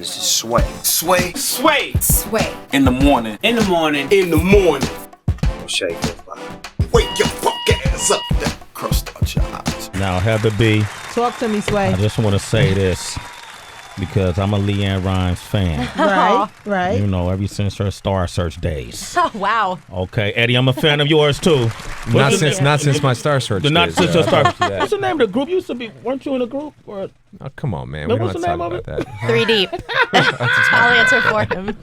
This is Sway. Sway. In the morning. Shake it, bye. Wake your punk ass up. That crust out your eyes. Now, Heather B, Talk to me, Sway. I just want to say this because I'm a LeAnn Rimes fan. Right. You know, ever since her Star Search days. Oh, wow. Okay, Eddie, I'm a fan of yours too. Not since my Star Search days. Not since your Star. Yeah. What's the name of the group? Used to be. Weren't you in a group? Or Oh, come on, man. Man, We don't what's have to the talk name about that. 3 deep. I'll answer for him.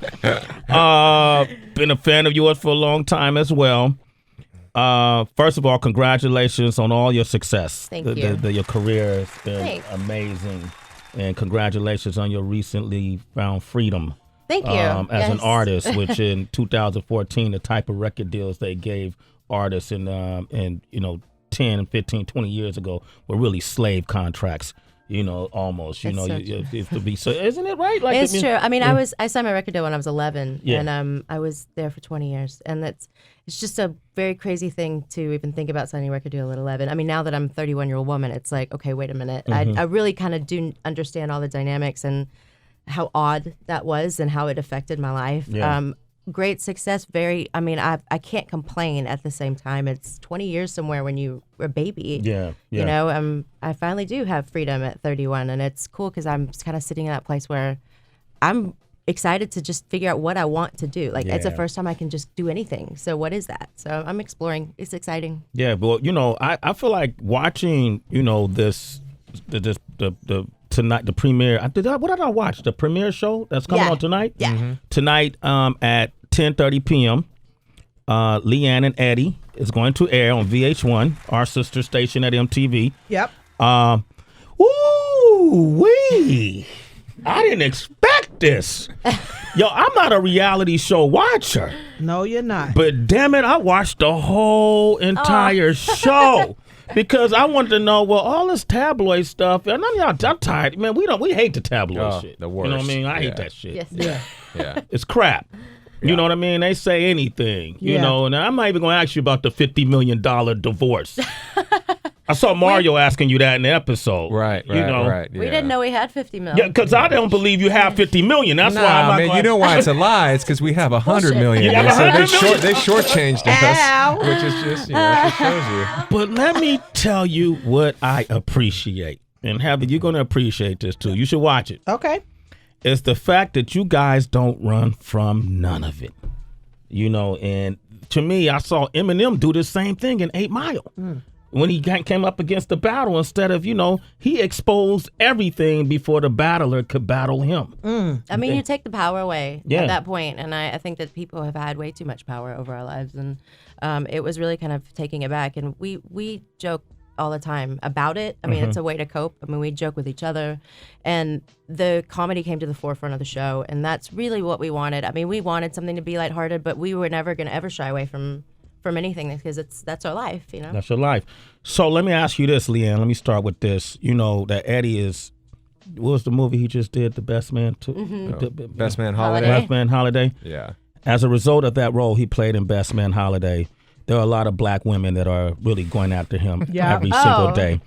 been a fan of yours for a long time as well. First of all, congratulations on all your success. Thank you. Your career has been Thanks. amazing, and congratulations on your recently found freedom. Thank you. As an Yes. artist, which in 2014, the type of record deals they gave artists in 10, 15, 20 years ago were really slave contracts. Almost. It's so It to be so. Isn't it right? Like It's true. I mean, I signed my record deal when I was 11, Yeah. and I was there for 20 years, and it's just a very crazy thing to even think about signing a record deal at 11. I mean, now that I'm a 31-year-old woman, it's like, okay, wait a minute. I really kind of do understand all the dynamics and how odd that was and how it affected my life. Yeah. Great success. I can't complain at the same time. It's 20 years somewhere when you were a baby. Yeah. You know, I finally do have freedom at 31, and it's cool because I'm kind of sitting in that place where I'm excited to just figure out what I want to do. Like, it's the Yeah. first time I can just do anything. So what is that? So I'm exploring. It's exciting. Yeah, but I feel like watching, this tonight, the premiere. What did I watch? The premiere show that's coming on tonight. Yeah. Tonight, at 10:30 p.m. LeAnn and Eddie is going to air on VH1, our sister station at MTV. Yep. Woo-wee! I didn't expect this. Yo, I'm not a reality show watcher. No, you're not. But damn it, I watched the whole entire show because I wanted to know, well, all this tabloid stuff, and I'm tired. Man, we hate the tabloid shit. The worst. You know what I mean? I hate Yeah. that shit. Yes. Yeah. It's crap. You know what I mean? They say anything, Yeah. and I'm not even going to ask you about the $50 million divorce. I saw Mario asking you that in the episode. Right. You know? Right. We didn't know we had 50 million. Yeah, because I don't believe you have $50 million. That's why I'm Nah, not man, going you know why it's a lie? It's because we have $100 million. You have man. So $100 million? they shortchanged Ow. us, which is just, it shows you. But let me tell you what I appreciate. And Heather, you're going to appreciate this too. You should watch it. Okay. It's the fact that you guys don't run from none of it. And to me, I saw Eminem do the same thing in 8 Mile. When he came up against the battle, instead of, he exposed everything before the battler could battle him. I mean, you take the power away Yeah. at that point, and I think that people have had way too much power over our lives, and it was really kind of taking it back. And we joke all the time about it. I mean, it's a way to cope. I mean, we joke with each other, and the comedy came to the forefront of the show, and that's really what we wanted. I mean, we wanted something to be lighthearted, but we were never going to ever shy away from anything because that's our life, That's your life. So let me ask you this, LeAnn. Let me start with this. That Eddie is, what was the movie he just did? The Best Man Best Man Holiday. Best Man Holiday. Yeah. As a result of that role he played in Best Man Holiday, there are a lot of black women that are really going after him every single day,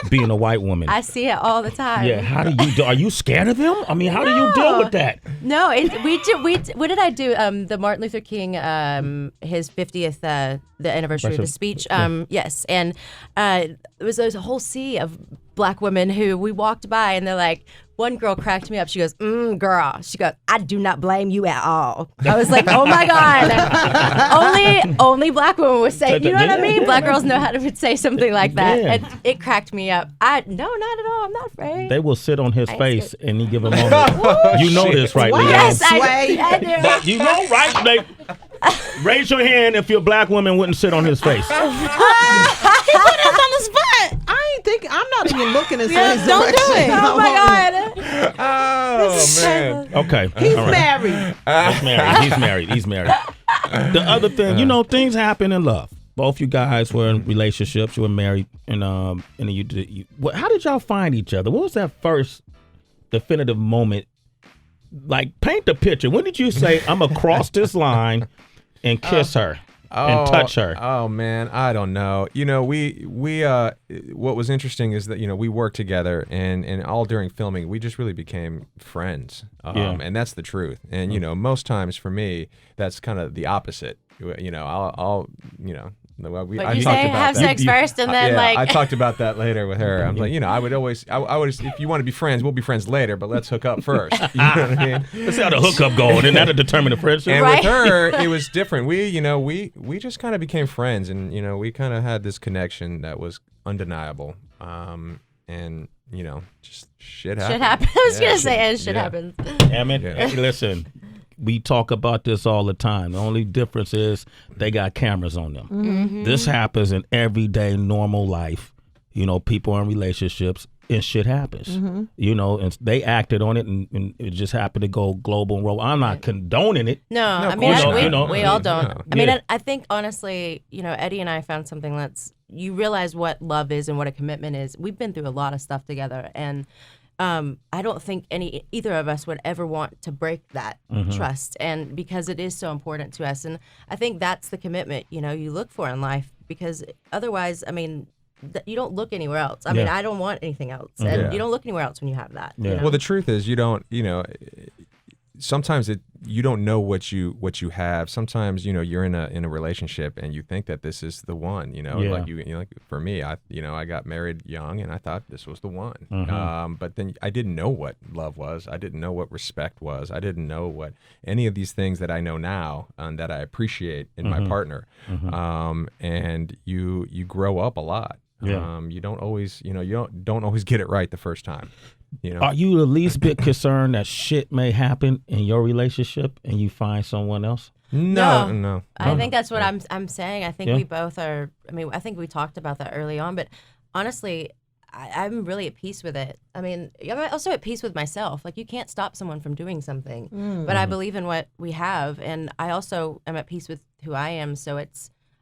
being a white woman. I see it all the time. Yeah, how do you do? Are you scared of him? I mean, how do you deal with that? No, what did I do? The Martin Luther King, his 50th, the anniversary of his speech. Yes, and there was a whole sea of black women who we walked by, and they're like, one girl cracked me up. She goes, girl. She goes, I do not blame you at all. I was like, oh my God. only black women would say, you know what I mean? Black girls know how to say something like that. Yeah. And it cracked me up. No, not at all. I'm not afraid. They will sit on his face and he give a moment. You know this, right, LeAnn? Yes, Sway. I do. You know, right? Raise your hand if your black woman wouldn't sit on his face. He put us on the spot. I'm not even looking at his Don't do it. Oh my God. Oh, man. Okay. He's all right. married. He's married. The other thing, things happen in love. Both you guys were in relationships. You were married, and how did y'all find each other? What was that first definitive moment? Like, paint the picture. When did you say, I'm gonna cross this line and kiss her? and touch her? Oh man, I don't know. You know, we what was interesting is that, you know, we worked together and all during filming we just really became friends. And that's the truth. And you know, most times for me that's kind of the opposite. You know, I'll you know, I say have sex first and then I talked about that later with her. I'm like, you know, I would always if you want to be friends, we'll be friends later, but let's hook up first. You know what I mean? Let's see how the hookup going, and that'll determine the friendship. And with her, it was different. We just kind of became friends, and you know, we kind of had this connection that was undeniable. And you know, just shit happened. Shit happens. I was gonna say, shit happens. Hey, listen. We talk about this all the time. The only difference is they got cameras on them. Mm-hmm. This happens in everyday normal life. You know, people in relationships and shit happens. Mm-hmm. You know, and they acted on it and it just happened to go global and roll. I'm not condoning it. No, I mean, we all don't. No. I mean, I think honestly, you know, Eddie and I found something you realize what love is and what a commitment is. We've been through a lot of stuff together, and I don't think either of us would ever want to break that trust, and because it is so important to us. And I think that's the commitment, you know, you look for in life, because otherwise, I mean, you don't look anywhere else. I mean, I don't want anything else, and you don't look anywhere else when you have that. You know? Well, the truth is, you don't. You know, sometimes you don't know what you have. Sometimes, you know, you're in a relationship and you think that this is the one. You know, like like for me, I got married young and I thought this was the one. But then I didn't know what love was. I didn't know what respect was. I didn't know what any of these things that I know now and that I appreciate in my partner. And you grow up a lot. You don't always, you know, you don't always get it right the first time. You know? Are you the least bit concerned that shit may happen in your relationship and you find someone else? No. I think that's what I'm saying. I think we both are. I mean, I think we talked about that early on, but honestly, I'm really at peace with it. I mean, I'm also at peace with myself. Like, you can't stop someone from doing something, but I believe in what we have, and I also am at peace with who I am. So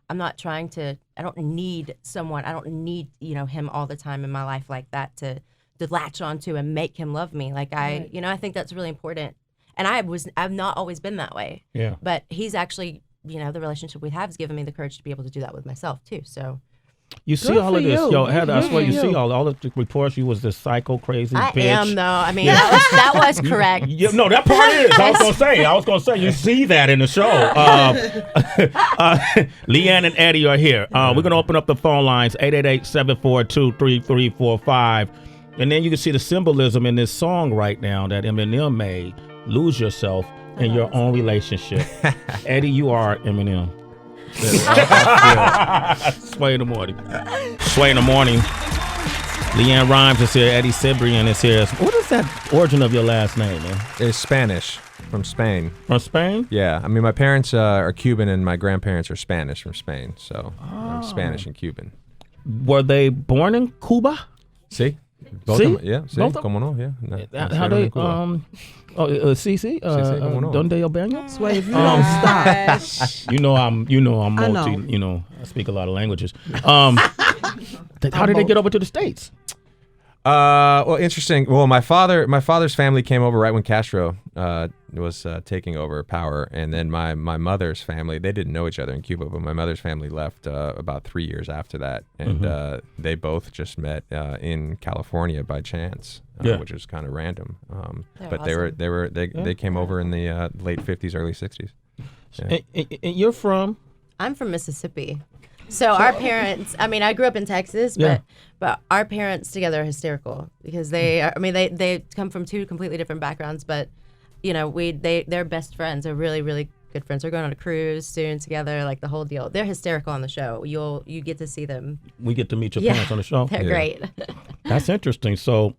I'm not trying to. I don't need someone. I don't need, you know, him all the time in my life like that to latch onto and make him love me. Like you know, I think that's really important. And I've not always been that way. Yeah. But he's actually, you know, the relationship we have has given me the courage to be able to do that with myself too. So you see all of this, yo, Heather. I swear you see all of the reports. You was this psycho crazy bitch. I am though. I mean, that was correct. No, that part is. I was gonna say. You see that in the show. LeAnn and Eddie are here. We're gonna open up the phone lines 888-742-3345, and then you can see the symbolism in this song right now that Eminem made. Lose yourself in your own relationship. Eddie, you are Eminem. Sway in the morning. LeAnn Rhymes is here. Eddie Cibrian is here. What is that origin of your last name, man? It's Spanish, from Spain. From Spain? Yeah. I mean, my parents are Cuban and my grandparents are Spanish from Spain. So I'm Spanish and Cuban. Were they born in Cuba? Sí. Both ¿Sí? Of them, yeah. Sí. Both of ¿Cómo no? Yeah. How they, sí, ¿cómo no? ¿Dónde yo vengo? Sway, if you don't stop. You know I'm multi, you know, I speak a lot of languages. How did they get over to the States? Well, interesting. Well, my father's family came over right when Castro was taking over power, and then my mother's family, they didn't know each other in Cuba, but my mother's family left about 3 years after that, and they both just met in California by chance, which was kind of random. But awesome. they came over in the late 50s, early 60s. Yeah. And you're from? I'm from Mississippi. So our parents, I mean, I grew up in Texas, but our parents together are hysterical because they come from two completely different backgrounds, but you know, they're best friends. They're really, really good friends. They're going on a cruise soon together, like the whole deal. They're hysterical on the show. You get to see them. We get to meet your parents on the show. They're great. That's interesting. So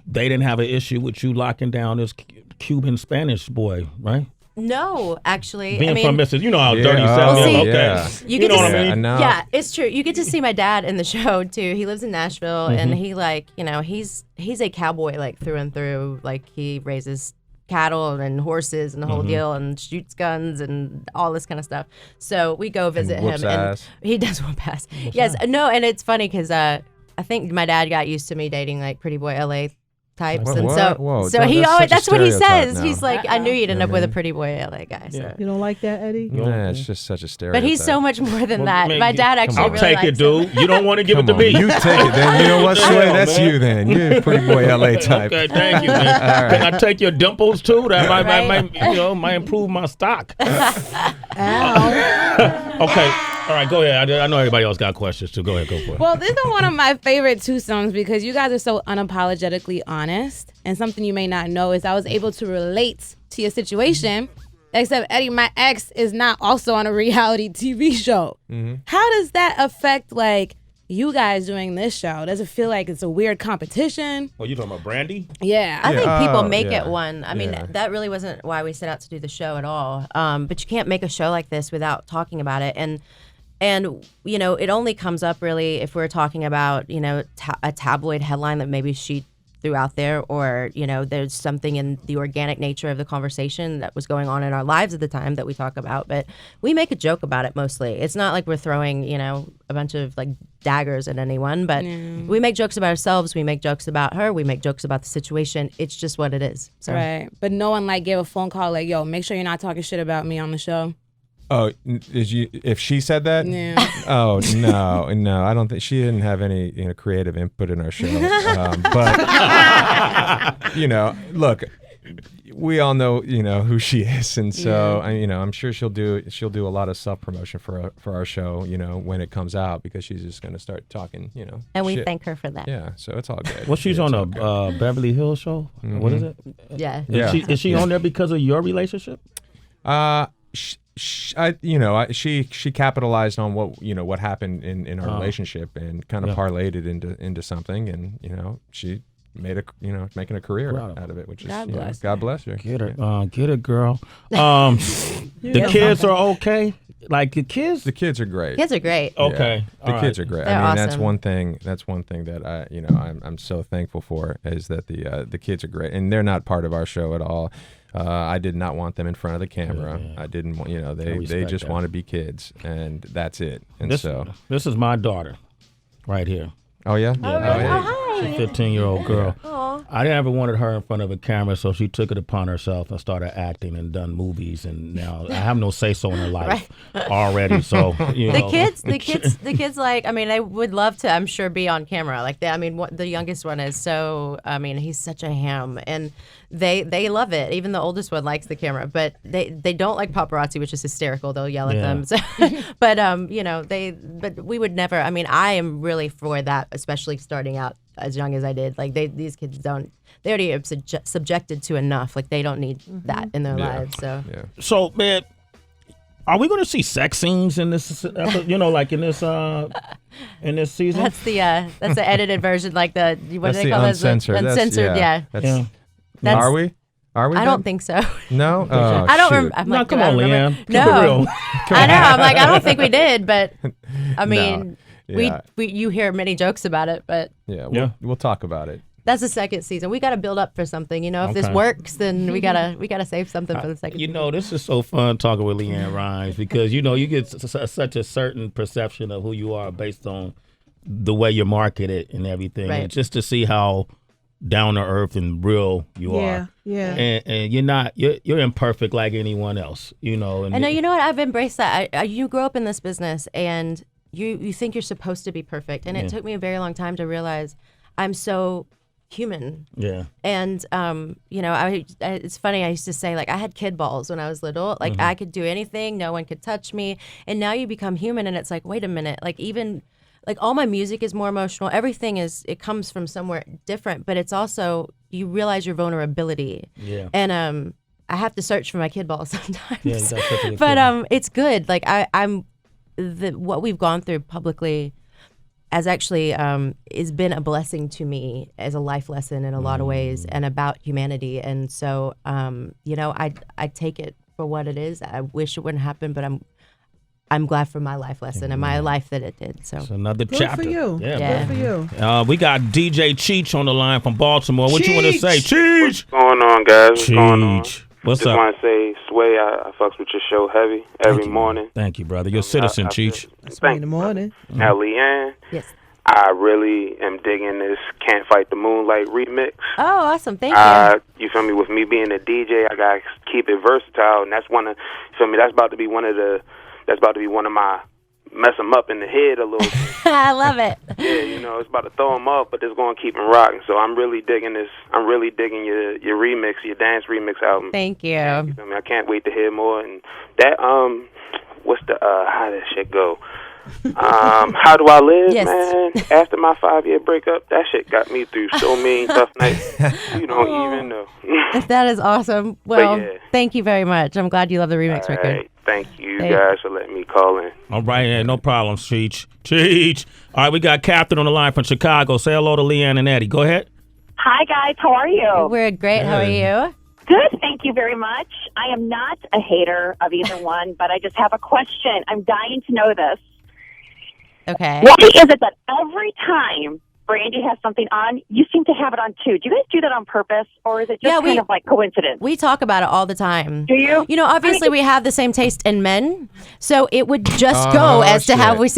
they didn't have an issue with you locking down this Cuban Spanish boy, right? No, actually. Being from Mississippi, you know how dirty South is. Okay. You get know to what I mean? Yeah, it's true. You get to see my dad in the show too. He lives in Nashville, and he he's a cowboy like through and through. Like he raises cattle and horses and the whole deal, and shoots guns and all this kind of stuff. So we go visit him, and he does whoop ass. Yes, no, and it's funny because I think my dad got used to me dating like pretty boy LA types. What? And Whoa, so he always, that's what he says. now. He's like, I knew you'd end up with a pretty boy LA guy. So. You don't like that, Eddie? Nah, it's just such a stereotype. But he's so much more than that. man, My dad actually I'll really take it, likes dude. him. You don't want to give it to me. You take it. Then you know what, Sway? That's man. you then. You're a pretty boy LA type. Okay, thank you, man. All right. Can I take your dimples too? That Right. might improve my stock. Ow. Okay. All right, go ahead. I know everybody else got questions too. Go ahead, go for it. Well, this is one of my favorite two songs because you guys are so unapologetically honest. And something you may not know is I was able to relate to your situation. Except Eddie, my ex is not also on a reality TV show. Mm-hmm. How does that affect like you guys doing this show? Does it feel like it's a weird competition? Oh, you talking about Brandy? Yeah. I think people make yeah. it one. I mean, that really wasn't why we set out to do the show at all. But you can't make a show like this without talking about it. And you know, it only comes up really if we're talking about, you know, a tabloid headline that maybe she threw out there, or, you know, there's something in the organic nature of the conversation that was going on in our lives at the time that we talk about. But we make a joke about it mostly. It's not like we're throwing, you know, a bunch of like daggers at anyone, but we make jokes about ourselves. We make jokes about her. We make jokes about the situation. It's just what it is. So. Right. But no one like gave a phone call like, yo, make sure you're not talking shit about me on the show. Oh, if she said that? Yeah. Oh, no. I don't think she didn't have any, you know, creative input in our show. But you know, look, we all know, you know, who she is, and so you know, I'm sure she'll do a lot of self promotion for our show, you know, when it comes out, because she's just going to start talking, you know. And we shit. thank her for that. Yeah, so it's all good. Well, she's on a Beverly Hills show. Mm-hmm. What is it? Yeah. Is she on there because of your relationship? She capitalized on what happened in our relationship and kind of parlayed it into something, and you know, she made making a career out of it, which is God bless her. Get it, girl. The kids are okay. Like the kids are great. Kids are great. Okay, the kids are great. They're awesome. That's one thing that I'm so thankful for, is that the kids are great, and they're not part of our show at all. I did not want them in front of the camera. I didn't want, you know, they just want to be kids, and that's it. And this is my daughter right here. Oh yeah? Hi. She's a 15-year-old girl. Aw. I never wanted her in front of a camera, so she took it upon herself and started acting and done movies, and now I have no say-so in her life already. So you know. The kids, like, I mean, they would love to, I'm sure, be on camera. Like, the youngest one is so, I mean, he's such a ham, and they love it. Even the oldest one likes the camera, but they don't like paparazzi, which is hysterical. They'll yell at them. So, but you know, but we would never. I mean, I am really for that, especially starting out as young as I did. Like these kids don't. They already are subjected to enough. Like they don't need that in their lives. So. Yeah. So, man, are we going to see sex scenes in this? You know, like in this season. That's the edited version. Like what do they call it? Uncensored. Uncensored. Yeah. Are we? I don't think so. No? I don't remember. I'm like, come on, LeAnn. No. I know. I'm like, I don't think we did, but I mean, you hear many jokes about it, but we'll talk about it. That's the second season. We got to build up for something, you know. If this works, then we gotta save something for the second. You season. know, this is so fun talking with LeAnn Rimes, because you know you get such a certain perception of who you are based on the way you're marketed and everything, and just to see how down to earth and real you are. Yeah. And you're imperfect like anyone else, you know. And you know what? I've embraced that. You grow up in this business and you think you're supposed to be perfect, and it took me a very long time to realize I'm so human. Yeah. And you know, it's funny, I used to say, like, I had kid balls when I was little. Like I could do anything, no one could touch me. And now you become human, and it's like, wait a minute, like even like all my music is more emotional. Everything it comes from somewhere different, but it's also, you realize your vulnerability. Yeah. And I have to search for my kid balls sometimes. Yeah, but it's good. Like what we've gone through publicly has actually has been a blessing to me as a life lesson in a lot of ways, and about humanity. And so you know, I take it for what it is. I wish it wouldn't happen, but I'm glad for my life lesson and my life that it did. So it's another Good chapter. for you. Yeah. Good for you. We got DJ Cheech on the line from Baltimore. What you want to say, Cheech? What's going on, guys? What's going on? What's Just up? want to say, Sway, I fucks with your show heavy every morning. Thank you, brother. You're a citizen, Cheech. Sway in the morning. Now, LeAnn, yes. I really am digging this "Can't Fight the Moonlight" remix. Oh, awesome! Thank you. You feel me? With me being a DJ, I gotta keep it versatile, and that's one of, you feel me? That's about to be one of my mess them up in the head a little bit. I love it. Yeah, you know, it's about to throw them up, but it's going to keep them rocking. So I'm really digging this. I'm really digging your remix, your dance remix album. Thank you. You feel me? I can't wait to hear more. And that what's the how did that shit go? How Do I Live, yes. man? After my 5-year breakup, that shit got me through so many tough nights. You don't even know. That is awesome. Well, thank you very much. I'm glad you love the remix record. Right. Thank you guys for letting me call in. All right, yeah, no problem, Cheech. All right, we got Catherine on the line from Chicago. Say hello to LeAnn and Eddie. Go ahead. Hi, guys. How are you? We're great. How are you? Good. Thank you very much. I am not a hater of either one, but I just have a question. I'm dying to know this. Okay. Why is it that every time Brandy has something on, you seem to have it on too? Do you guys do that on purpose, or is it just kind of like coincidence? We talk about it all the time. Do you? You know, obviously we have the same taste in men, so it would just go as to how we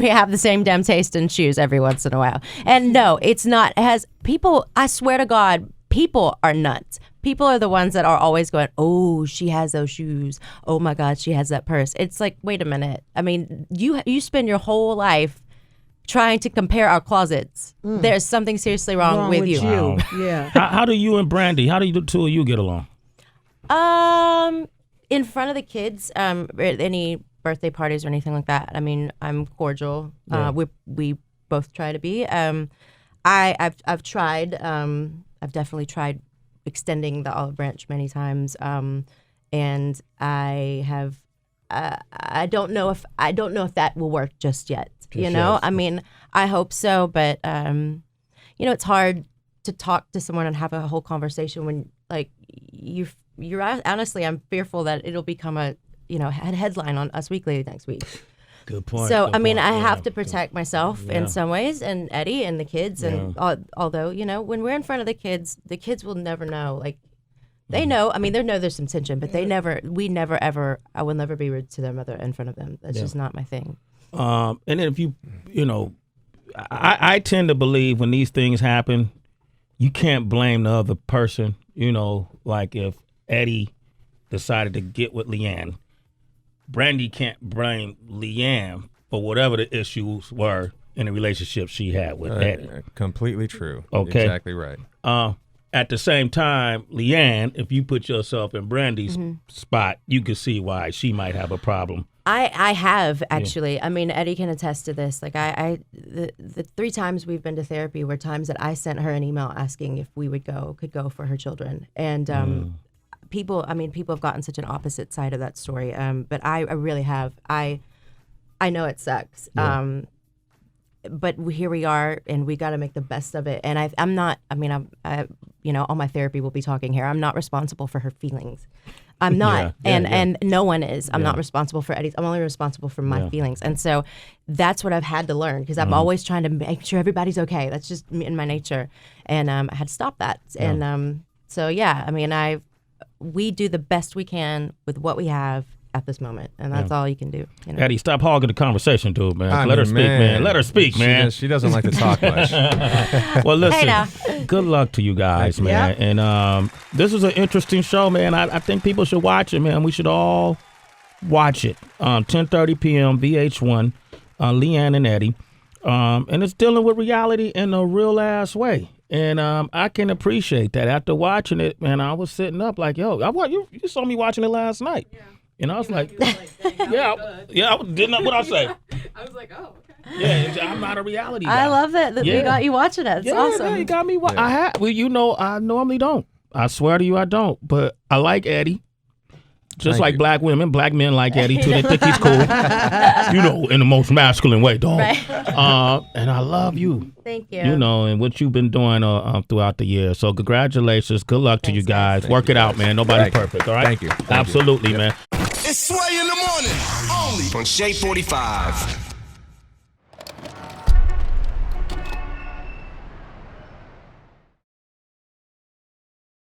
have the same damn taste in shoes every once in a while. And no, it's not. It has people, I swear to God, people are nuts. People are the ones that are always going, oh, she has those shoes. Oh my God, she has that purse. It's like, wait a minute. I mean, you spend your whole life trying to compare our closets. There's something seriously wrong with you. Wow. Yeah. How do you and Brandy, how do the two of you get along? In front of the kids, any birthday parties or anything like that, I mean, I'm cordial. Yeah. We both try to be. I've tried. I've definitely tried extending the olive branch many times, and I have. I don't know if that will work just yet. You know, I mean, I hope so, but you know, it's hard to talk to someone and have a whole conversation when, like, you're honestly, I'm fearful that it'll become a headline on Us Weekly next week. Good point. So, I mean, I have to protect myself in some ways, and Eddie and the kids, and although, you know, when we're in front of the kids will never know. Like, they know. I mean, they know there's some tension, but I will never be rude to their mother in front of them. That's just not my thing. And then if you know, I tend to believe when these things happen, you can't blame the other person. You know, like if Eddie decided to get with LeAnn, Brandy can't blame LeAnn for whatever the issues were in the relationship she had with Eddie. Completely true. Okay. Exactly right. At the same time, LeAnn, if you put yourself in Brandy's spot, you could see why she might have a problem. I have, actually. Yeah. I mean, Eddie can attest to this. Like, the 3 times we've been to therapy were times that I sent her an email asking if we could go for her children. And people have gotten such an opposite side of that story. But I really have. I know it sucks. Yeah. But here we are, and we got to make the best of it. And I'm not, you know, all my therapy will be talking here. I'm not responsible for her feelings. I'm not, and no one is. I'm not responsible for Eddie's. I'm only responsible for my feelings. And so that's what I've had to learn, because I'm always trying to make sure everybody's okay. That's just in my nature. And I had to stop that. Yeah. And so, yeah, I mean, we do the best we can with what we have at this moment, and that's all you can do. You know? Eddie, stop hogging the conversation, dude, man. Let her speak, man. Let her speak, man. She doesn't like to talk much. Well, listen, good luck to you guys, man. And this is an interesting show, man. I think people should watch it, man. We should all watch it. 10:30 p.m. VH1, LeAnn and Eddie. And it's dealing with reality in a real ass way. And I can appreciate that. After watching it, man, I was sitting up like, yo, you saw me watching it last night. Yeah. And I was like, didn't what I say? I was like, oh, okay. Yeah, I'm not a reality guy. I love that we got you watching it. It's awesome. Yeah, you got me. You know, I normally don't. I swear to you, I don't. But I like Eddie. Just like black women, black men like Eddie too. They think he's cool. You know, in the most masculine way, dog. Right. And I love you. Thank you. You know, and what you've been doing throughout the year. So congratulations. Good luck to you guys. Work it out, man. Nobody's perfect. All right. Thank you. Absolutely, man. It's Sway in the morning, only on Shade 45.